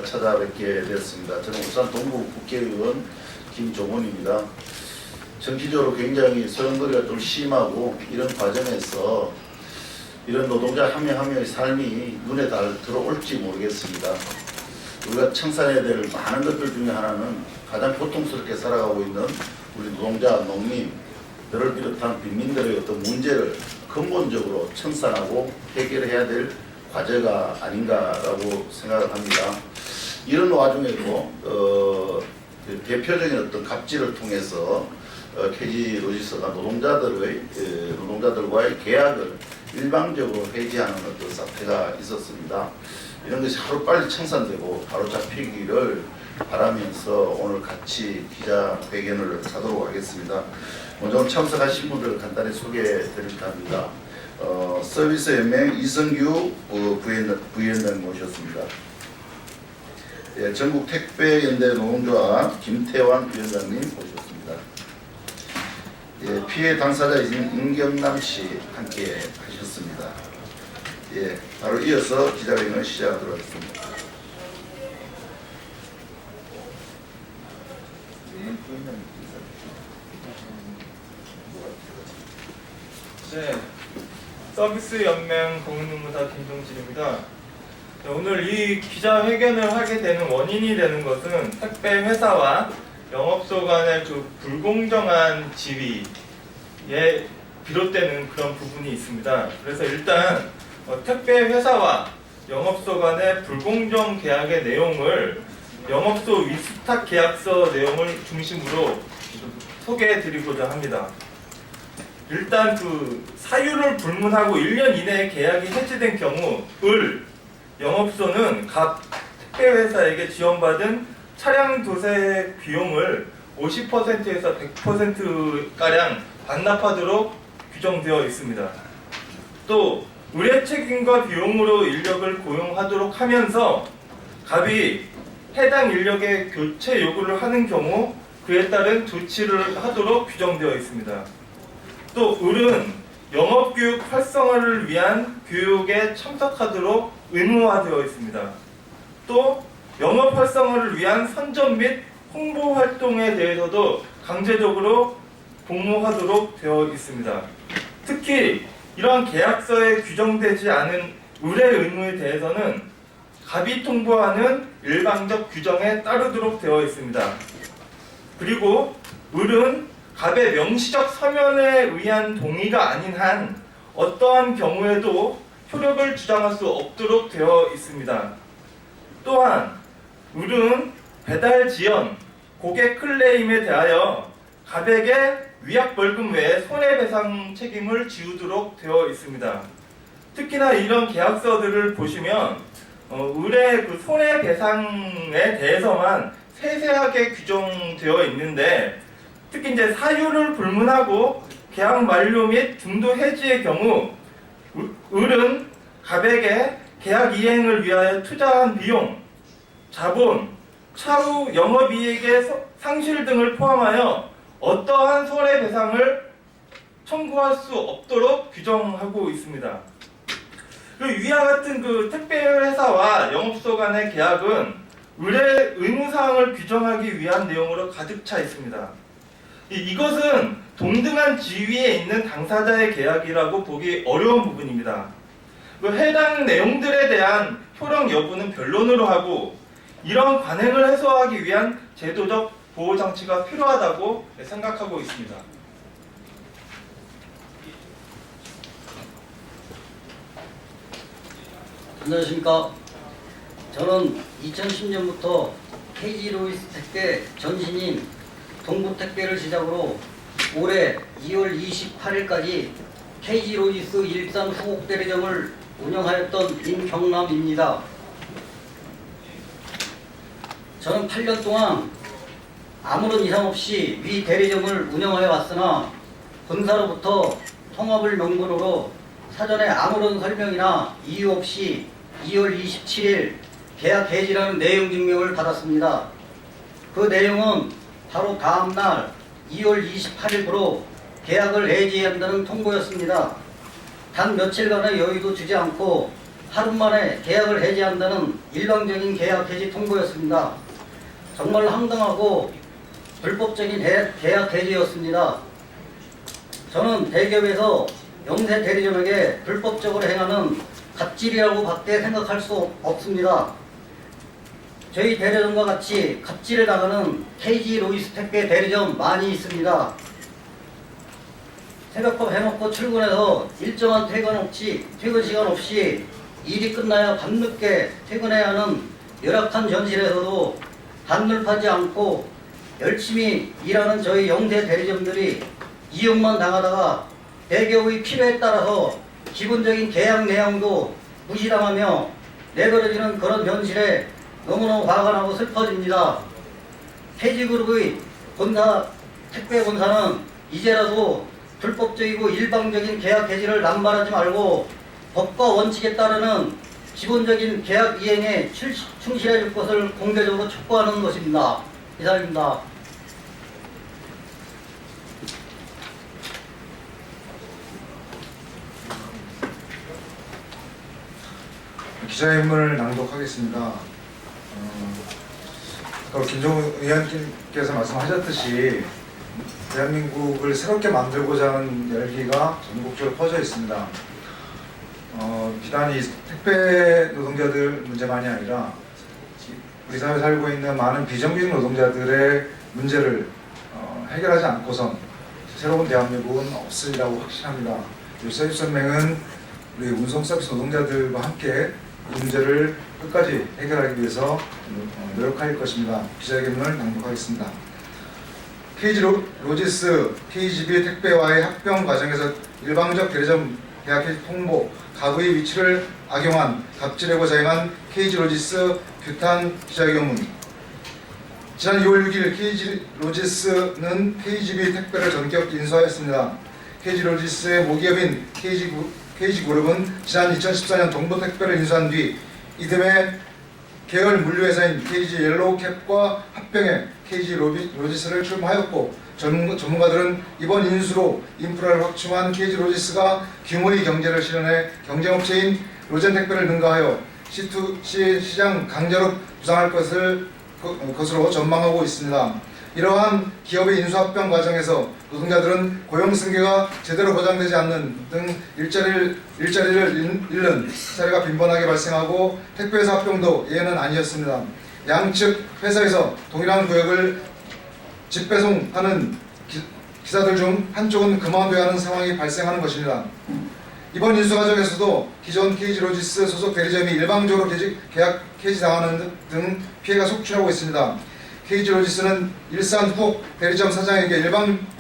찾아뵙게 되었습니다. 저는 울산 동구 국회의원 김종원입니다. 정치적으로 굉장히 소용돌이가 좀 심하고 이런 과정에서 이런 노동자 한 명 한 명의 삶이 눈에 들어올지 모르겠습니다. 우리가 청산해야 될 많은 것들 중에 하나는 가장 고통스럽게 살아가고 있는 우리 노동자, 농민들을 비롯한 빈민들의 어떤 문제를 근본적으로 청산하고 해결해야 될 과제가 아닌가라고 생각을 합니다. 이런 와중에도 대표적인 어떤 갑질을 통해서 KG로지스가 노동자들과의 계약을 일방적으로 해지하는 어떤 사태가 있었습니다. 이런 것이 하루빨리 청산되고 바로 잡히기를 바라면서 오늘 같이 기자회견을 하도록 하겠습니다. 먼저 참석하신 분들을 간단히 소개해 드릴까 합니다. 서비스연맹 이성규 부위원장 모셨습니다. 예, 전국택배연대 노동조합 김태환 위원장님 모셨습니다. 예, 피해 당사자이신 임경남 씨 함께 하셨습니다. 예, 바로 이어서 기자회견을 시작하도록 하겠습니다. 네, 서비스연맹 공인노무사 김종진입니다. 네, 오늘 이 기자회견을 하게 되는 원인이 되는 것은 택배 회사와 영업소 간의 그 불공정한 지위에 비롯되는 그런 부분이 있습니다. 그래서 일단 택배 회사와 영업소 간의 불공정 계약의 내용을 영업소 위스탁 계약서 내용을 중심으로 소개해 드리고자 합니다. 일단 그 사유를 불문하고 1년 이내에 계약이 해지된 경우 영업소는 각 택배회사에게 지원받은 차량 도색 비용을 50%에서 100%가량 반납하도록 규정되어 있습니다. 또 의뢰 책임과 비용으로 인력을 고용하도록 하면서 갑이 해당 인력의 교체 요구를 하는 경우 그에 따른 조치를 하도록 규정되어 있습니다. 또 영업교육 활성화를 위한 교육에 참석하도록 의무화되어 있습니다. 또 영업 활성화를 위한 선전 및 홍보 활동에 대해서도 강제적으로 복무하도록 되어 있습니다. 특히 이러한 계약서에 규정되지 않은 의뢰 의무에 대해서는 갑이 통보하는 일방적 규정에 따르도록 되어 있습니다. 그리고 갑의 명시적 서면에 의한 동의가 아닌 한 어떠한 경우에도 효력을 주장할 수 없도록 되어 있습니다. 또한 배달 지연, 고객 클레임에 대하여 갑에게 위약벌금 외에 손해배상 책임을 지우도록 되어 있습니다. 특히나 이런 계약서들을 보시면 의뢰 그 손해배상에 대해서만 세세하게 규정되어 있는데 특히 이제 사유를 불문하고 계약 만료 및 중도 해지의 경우 갑에게 계약 이행을 위하여 투자한 비용, 자본, 차후 영업이익의 상실 등을 포함하여 어떠한 손해배상을 청구할 수 없도록 규정하고 있습니다. 위와 같은 그 택배회사와 영업소 간의 계약은 의뢰 의무사항을 규정하기 위한 내용으로 가득 차 있습니다. 이것은 동등한 지위에 있는 당사자의 계약이라고 보기 어려운 부분입니다. 해당 내용들에 대한 효력 여부는 변론으로 하고 이런 관행을 해소하기 위한 제도적 보호장치가 필요하다고 생각하고 있습니다. 안녕하십니까. 저는 2010년부터 KG로지스 택배 전신인 동부택배를 시작으로 올해 2월 28일까지 KG로지스 일산 후곡 대리점을 운영하였던 임경남입니다. 저는 8년 동안 아무런 이상 없이 위 대리점을 운영하여 왔으나 본사로부터 통합을 명분으로 사전에 아무런 설명이나 이유 없이 2월 27일 계약 해지라는 내용 증명을 받았습니다. 그 내용은 바로 다음날 2월 28일부로 계약을 해지해야 한다는 통보였습니다. 단 며칠간의 여유도 주지 않고 하루 만에 계약을 해지한다는 일방적인 계약 해지 통보였습니다. 정말 황당하고 불법적인 계약 해지였습니다. 저는 대기업에서 영세 대리점에게 불법적으로 행하는 갑질이라고 밖에 생각할 수 없습니다. 저희 대리점과 같이 갑질을 당하는 KG 로이스 택배 대리점 많이 있습니다. 새벽밥 해놓고 출근해서 일정한 퇴근 시간 없이 일이 끝나야 밤늦게 퇴근해야 하는 열악한 현실에서도 한눈 파지 않고 열심히 일하는 저희 영세 대리점들이 이용만 당하다가 대기업의 필요에 따라서 기본적인 계약 내용도 무시당하며 내버려지는 그런 현실에 너무너무 화가 나고 슬퍼집니다. KG그룹의 택배 본사는 이제라도 불법적이고 일방적인 계약 해지를 남발하지 말고 법과 원칙에 따르는 기본적인 계약 이행에 충실해 줄 것을 공개적으로 촉구하는 것입니다. 이상입니다. 기자회견을 낭독하겠습니다. 아까 김종우 의원님께서 말씀하셨듯이 대한민국을 새롭게 만들고자 하는 열기가 전국적으로 퍼져 있습니다. 비단 이 택배 노동자들 문제만이 아니라 우리 사회에 살고 있는 많은 비정규직 노동자들의 문제를 해결하지 않고선 새로운 대한민국은 없으리라고 확신합니다. 서울선맹은 우리 운송 서비스 노동자들과 함께 이 문제를 끝까지 해결하기 위해서 노력할 것입니다. 기자회견을 낭독하겠습니다. KG 로지스, KGB 택배와의 합병 과정에서 일방적 대리점 계약 해지 통보, 가부의 위치를 악용한 갑질하고 자행한 KG 로지스 규탄 기자회견문. 지난 2월 6일 KG 로지스는 KGB 택배를 전격 인수하였습니다. KG 로지스의 모기업인 KG그룹은 지난 2014년 동부택배를 인수한 뒤 이듬해 계열 물류회사인 KG 옐로우캡과 합병해 KG 로지스를 출범하였고, 전문가들은 이번 인수로 인프라를 확충한 KG 로지스가 규모의 경제를 실현해 경쟁업체인 로젠택배를 능가하여 C2C 시장 강자로 부상할 것으로 전망하고 있습니다. 이러한 기업의 인수합병 과정에서 노동자들은 고용 승계가 제대로 보장되지 않는 등 일자리를 잃는 사례가 빈번하게 발생하고 택배회사 합병도 예외는 아니었습니다. 양측 회사에서 동일한 구역을 직배송하는 기사들 중 한쪽은 그만둬야 하는 상황이 발생하는 것입니다. 이번 인수 과정에서도 기존 KG 로지스 소속 대리점이 일방적으로 계약 해지당하는 등 피해가 속출하고 있습니다. KG 로지스는 일산 후곡 대리점 사장에게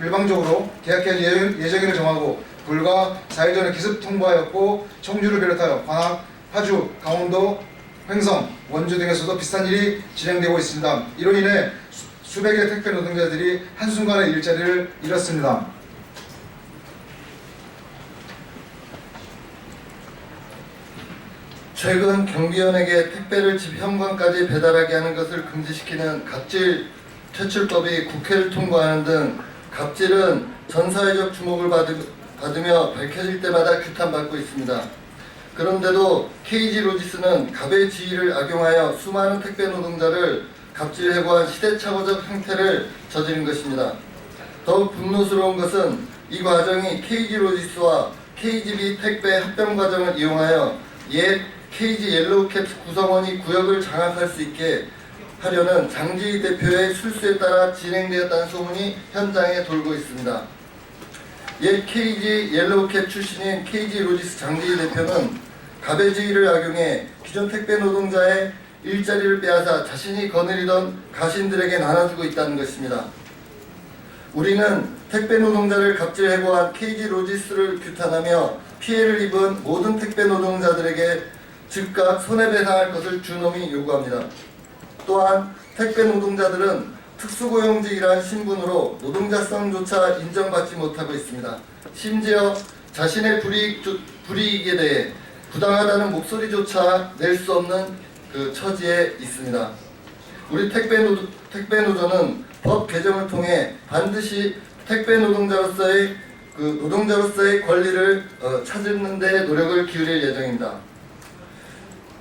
일방적으로 계약 해지 예정일을 정하고 불과 4일 전에 기습 통보하였고, 청주를 비롯하여 관악, 파주, 강원도, 횡성, 원주 등에서도 비슷한 일이 진행되고 있습니다. 이로 인해 수백의 택배 노동자들이 한순간에 일자리를 잃었습니다. 최근 경비원에게 택배를 집 현관까지 배달하게 하는 것을 금지시키는 갑질 퇴출법이 국회를 통과하는 등 갑질은 전 사회적 주목을 받으며 밝혀질 때마다 규탄받고 있습니다. 그런데도 KG 로지스는 갑의 지위를 악용하여 수많은 택배 노동자를 갑질해고한 시대착오적 행태를 저지른 것입니다. 더욱 분노스러운 것은 이 과정이 KG 로지스와 KGB 택배 합병 과정을 이용하여 옛 KG 옐로우캡 구성원이 구역을 장악할 수 있게 하려는 장지희 대표의 술수에 따라 진행되었다는 소문이 현장에 돌고 있습니다. 옛 KG 옐로우캡 출신인 KG 로지스 장지희 대표는 갑의 지위를 악용해 기존 택배 노동자의 일자리를 빼앗아 자신이 거느리던 가신들에게 나눠주고 있다는 것입니다. 우리는 택배 노동자를 갑질해고한 KG 로지스를 규탄하며 피해를 입은 모든 택배 노동자들에게 즉각 손해배상할 것을 준엄히 요구합니다. 또한 택배 노동자들은 특수고용직이라는 신분으로 노동자성조차 인정받지 못하고 있습니다. 심지어 자신의 불이익에 대해 부당하다는 목소리조차 낼 수 없는 그 처지에 있습니다. 우리 택배 노조는 법 개정을 통해 반드시 택배 노동자로서의 그 노동자로서의 권리를 찾는 데 노력을 기울일 예정입니다.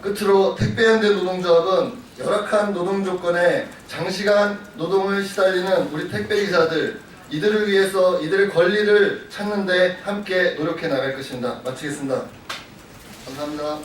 끝으로 택배현대 노동조합은 열악한 노동 조건에 장시간 노동을 시달리는 우리 택배기사들 이들을 위해서 이들의 권리를 찾는 데 함께 노력해 나갈 것입니다. 마치겠습니다. 감사합니다.